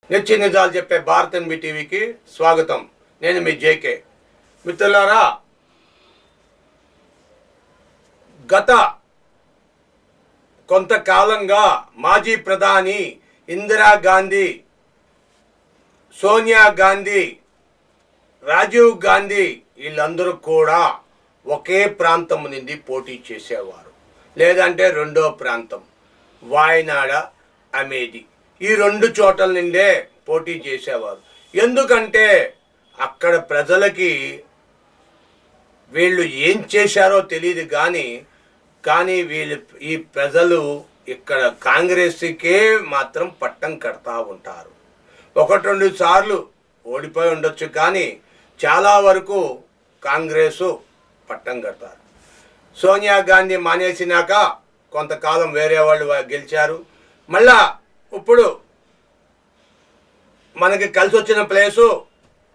నిత్య నిజాలు చెప్పే భారత్ ఎన్బి టీవీకి స్వాగతం. నేను మీ జేకే. మిత్రులారా, గత కొంతకాలంగా మాజీ ప్రధాని ఇందిరాగాంధీ, సోనియా గాంధీ, రాజీవ్ గాంధీ వీళ్ళందరూ కూడా ఒకే ప్రాంతం నుండి పోటీ చేసేవారు, లేదంటే రెండో ప్రాంతం వాయనాడ, అమేథీ ఈ రెండు చోట్ల నుండే పోటీ చేసేవారు. ఎందుకంటే అక్కడ ప్రజలకి వీళ్ళు ఏం చేశారో తెలియదు, కానీ ఈ ప్రజలు ఇక్కడ కాంగ్రెస్కే మాత్రం పట్టం కడతా ఉంటారు. ఒకటి రెండు సార్లు ఓడిపోయి ఉండొచ్చు, కానీ చాలా వరకు కాంగ్రెసు పట్టం కడతారు. సోనియా గాంధీ మానేసినాక కొంతకాలం వేరే వాళ్ళు గెలిచారు. మళ్ళా ఇప్పుడు మనకి కలిసి వచ్చిన ప్లేసు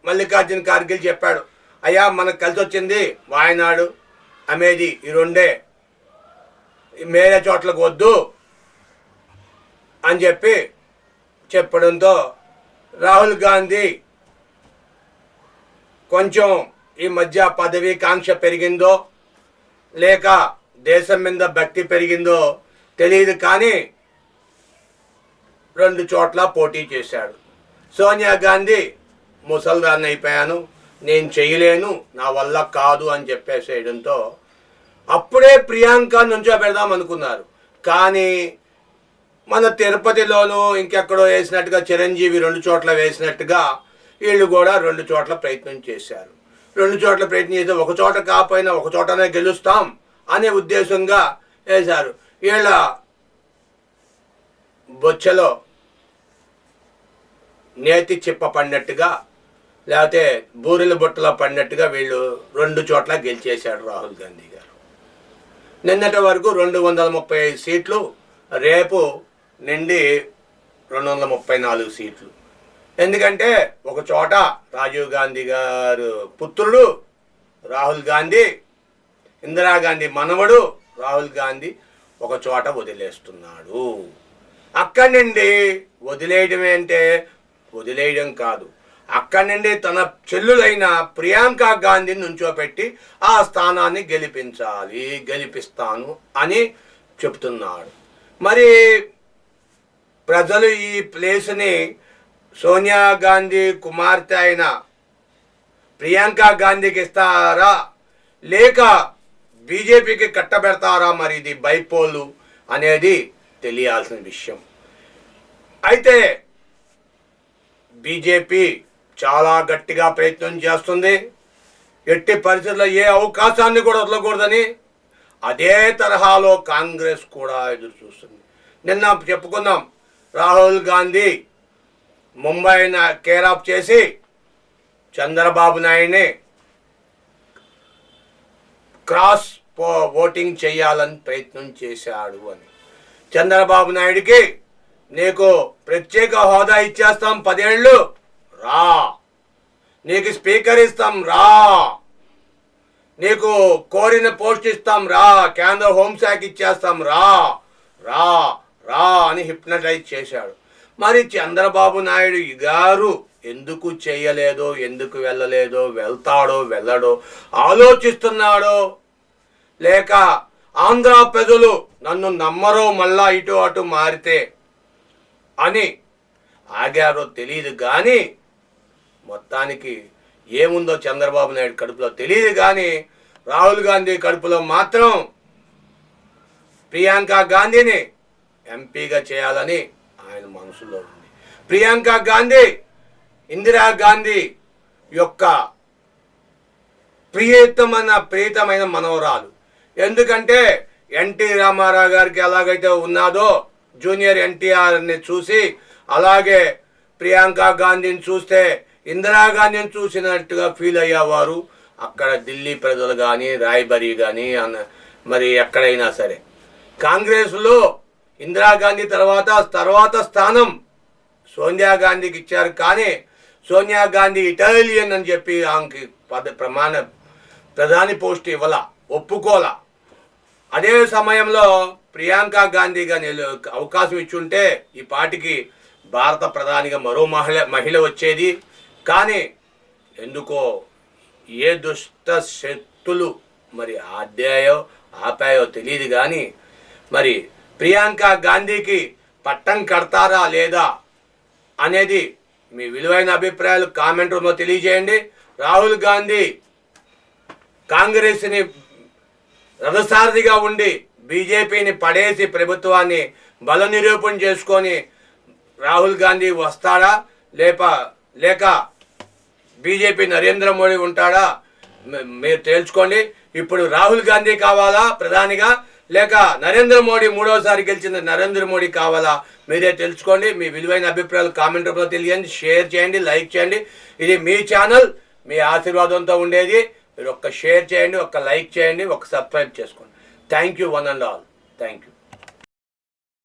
మల్లికార్జున ఖార్గే చెప్పాడు, అయ్యా మనకు కలిసి వచ్చింది వాయనాడు, అమేథీ ఈ రెండే, వేరే చోట్లకు వద్దు అని చెప్పడంతో రాహుల్ గాంధీ కొంచెం ఈ మధ్య పదవి కాంక్ష పెరిగిందో లేక దేశం మీద భక్తి పెరిగిందో తెలియదు, కానీ రెండు చోట్ల పోటీ చేశాడు. సోనియా గాంధీ ముసల్దాన్ని అయిపోయాను, నేను చేయలేను, నా వల్ల కాదు అని చెప్పేసేయడంతో అప్పుడే ప్రియాంక నుంచో పెడదాం అనుకున్నారు. కానీ మన తిరుపతిలోనూ ఇంకెక్కడో వేసినట్టుగా చిరంజీవి రెండు చోట్ల వేసినట్టుగా వీళ్ళు కూడా రెండు చోట్ల ప్రయత్నం చేశారు. రెండు చోట్ల ప్రయత్నం చేస్తే ఒక చోట కాకపోయినా ఒక చోటనే గెలుస్తాం అనే ఉద్దేశంగా వేశారు. వీళ్ళ బొచ్చలో నేతి చిప్ప పడినట్టుగా లేకపోతే బూరెల బుట్టలో పడినట్టుగా వీళ్ళు రెండు చోట్ల గెలిచేశాడు రాహుల్ గాంధీ గారు. నిన్నటి వరకు 235 సీట్లు, రేపు నుండి 234 సీట్లు. ఎందుకంటే ఒక చోట రాజీవ్ గాంధీ గారు పుత్రుడు రాహుల్ గాంధీ, ఇందిరాగాంధీ మనవడు రాహుల్ గాంధీ ఒక చోట వదిలేస్తున్నాడు. అక్కడి నుండి వదిలేయడం కాదు, అక్కడి నుండి తన చెల్లులైన ప్రియాంక గాంధీని నుంచోపెట్టి ఆ స్థానాన్ని గెలిపిస్తాను అని చెప్తున్నాడు. మరి ప్రజలు ఈ ప్లేస్ని సోనియా గాంధీ కుమార్తె అయిన ప్రియాంక గాంధీకి ఇస్తారా లేక బీజేపీకి కట్టబెడతారా? మరి ఇది బైపోలు అనేది తెలియాల్సిన విషయం. అయితే బీజేపీ చాలా గట్టిగా ప్రయత్నం చేస్తుంది, ఎట్టి పరిస్థితుల్లో ఏ అవకాశాన్ని కూడా వదలకూడదని. అదే తరహాలో కాంగ్రెస్ కూడా ఎదురు చూస్తుంది. నిన్న చెప్పుకున్నాం, రాహుల్ గాంధీ ముంబైని కేరాఫ్ చేసి చంద్రబాబు నాయుడిని క్రాస్ ఓటింగ్ చేయాలని ప్రయత్నం చేశాడు అని. చంద్రబాబు నాయుడికి నీకు ప్రత్యేక హోదా ఇచ్చేస్తాం, 10 ఏళ్ళు రా, నీకు స్పీకర్ ఇస్తాం రా, నీకు కోరిన పోస్ట్ ఇస్తాం రా, కేంద్ర హోంశాఖ ఇచ్చేస్తాం రా రా రా అని హిప్నటైజ్ చేశాడు. మరి చంద్రబాబు నాయుడు గారు ఎందుకు చేయలేదో, ఎందుకు వెళ్ళలేదో, వెళ్తాడో వెళ్ళడో ఆలోచిస్తున్నాడో, లేక ఆంధ్ర ప్రజలు నన్ను నమ్మరో మళ్ళా ఇటు అటు మారితే అని ఆగారో తెలియదు. కానీ మొత్తానికి ఏముందో చంద్రబాబు నాయుడు కడుపులో తెలియదు, కానీ రాహుల్ గాంధీ కడుపులో మాత్రం ప్రియాంక గాంధీని ఎంపీగా చేయాలని ఆయన మనసులో ఉంది. ప్రియాంక గాంధీ ఇందిరాగాంధీ యొక్క ప్రియతమైన మనవరాలు. ఎందుకంటే ఎన్టీ రామారావు గారికి ఎలాగైతే ఉన్నాదో జూనియర్ ఎన్టీఆర్ని చూసి, అలాగే ప్రియాంక గాంధీని చూస్తే ఇందిరాగాంధీని చూసినట్టుగా ఫీల్ అయ్యేవారు అక్కడ ఢిల్లీ ప్రజలు కానీ, రాయ్బరీ కానీ, మరి ఎక్కడైనా సరే. కాంగ్రెస్లో ఇందిరాగాంధీ తర్వాత స్థానం సోనియా గాంధీకి ఇచ్చారు, కానీ సోనియా గాంధీ ఇటాలియన్ అని చెప్పి ఆమెకి ప్రధాని పోస్ట్ ఒప్పుకోలా. అదే సమయంలో ప్రియాంక గాంధీగా అవకాశం ఇచ్చుంటే ఈ పార్టీకి భారత ప్రధానిగా మరో మహిళ వచ్చేది. కానీ ఎందుకో ఏ దుష్ట శక్తులు మరి ఆపాయో తెలియదు. కానీ మరి ప్రియాంక గాంధీకి పట్టం కడతారా లేదా అనేది మీ విలువైన అభిప్రాయాలు కామెంట్ రూమ్లో తెలియజేయండి. రాహుల్ గాంధీ కాంగ్రెస్ని రథసారథిగా ఉండి బీజేపీని పడేసి ప్రభుత్వాన్ని బల నిరూపణ చేసుకొని రాహుల్ గాంధీ వస్తాడా లేక బీజేపీ నరేంద్ర మోడీ ఉంటాడా మీరు తేల్చుకోండి. ఇప్పుడు రాహుల్ గాంధీ కావాలా ప్రధానిగా, లేక నరేంద్ర మోడీ మూడోసారి గెలిచిన నరేంద్ర మోడీ కావాలా మీరే తెలుసుకోండి. మీ విలువైన అభిప్రాయాలు కామెంట్ రూపంలో తెలియండి, షేర్ చేయండి, లైక్ చేయండి. ఇది మీ ఛానల్, మీ ఆశీర్వాదంతో ఉండేది. మీరు ఒక్క షేర్ చేయండి, ఒక్క లైక్ చేయండి, ఒక్క సబ్స్క్రైబ్ చేసుకోండి. Thank you one and all. Thank you.